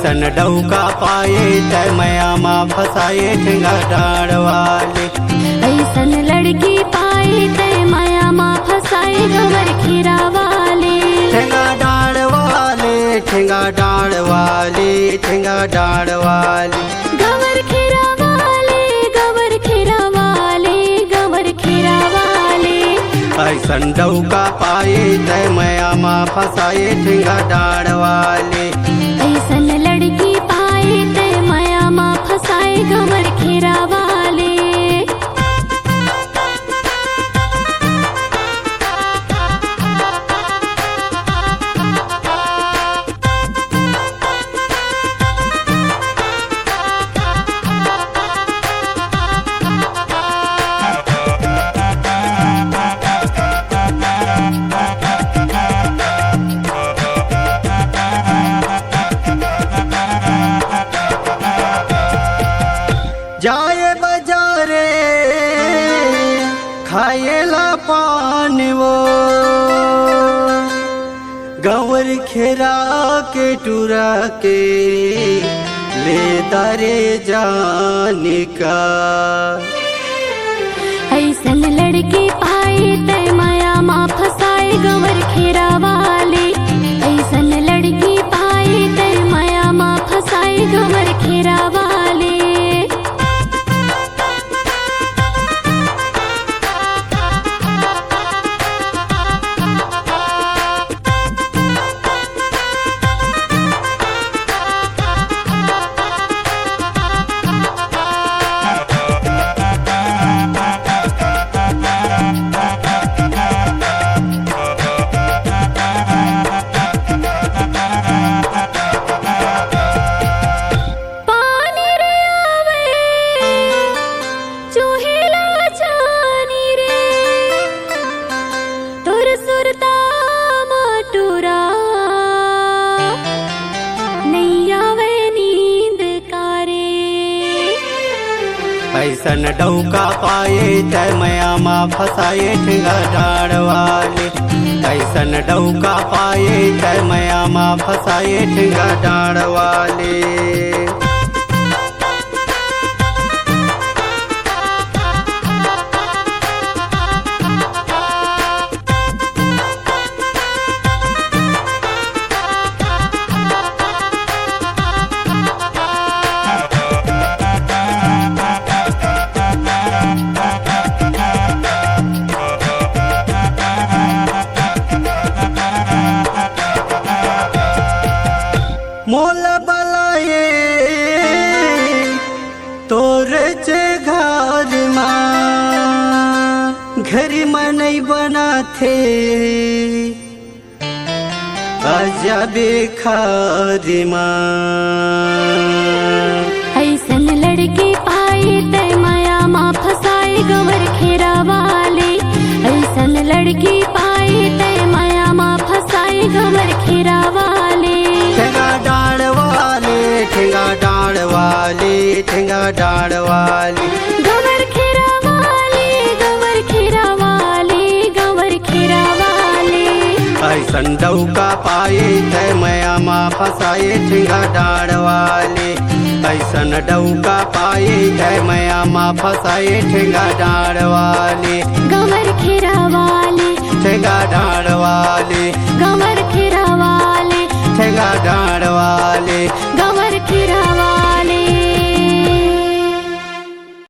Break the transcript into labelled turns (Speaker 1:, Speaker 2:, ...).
Speaker 1: ऐसन डौका पाए तय मया माँ फसाए ठेंगा डाड़ वाले।
Speaker 2: ऐसन लड़की पाए तय माया माँ फसाए गंवर खीरा वाले।
Speaker 1: ठेंगा डाड़ वाले ठेंगा डाड़ वाले ठेंगा डाड़ वाले।
Speaker 2: गंवर खीरा वाले गंवर खीरा वाले गंवर खीरा वाले।
Speaker 1: ऐसन डौका पाए तय मया माँ फसाए ठेंगा डाड़ वाले।
Speaker 2: ऐसन लड़की पाए तय माया माँ फसाए गंवर खीरा वाले।
Speaker 1: जाए बाजारे खाएला पान वो गंवर खेरा के टूरा के ले तारे जाने का।
Speaker 2: ऐसन लड़की पाए तय माया माँ फसाए गंवर खीरा वाले। ऐसन लड़की पाए तय माया माँ फसाए गंवर खीरा वाले।
Speaker 1: ऐसन डौका पाए तय मया माँ फसाए ठेंगा डाड़ वाले। ऐसन डौका पाए तय मया माँ फसाए ठेंगा डाड़ वाले। मोल बलाए तोरे चे घर माँ घरी में नहीं बना थे अजबे खारी माँ।
Speaker 2: ऐसन लड़की पाए तय माया माँ फसाए गंवर खीरा वाले। ऐसन लड़की पाए तय माया माँ फसाए गंवर खीरा वाले।
Speaker 1: ठेंगा डाड़ वाले ठेंगा डाड़ वाले ठेंगा डाड़ वाले।
Speaker 2: गंवर खीरा वाले गंवर खीरा वाले गंवर खीरा वाले।
Speaker 1: ऐसन डौका पाए तय मया माँ फसाए ठेंगा डाड़ वाले। ऐसन डौका पाए तय मया माँ फसाए ठेंगा डाड़ वाले।
Speaker 2: गंवर खीरा वाले
Speaker 1: ठेंगा डाड़ वाले।
Speaker 2: गंवर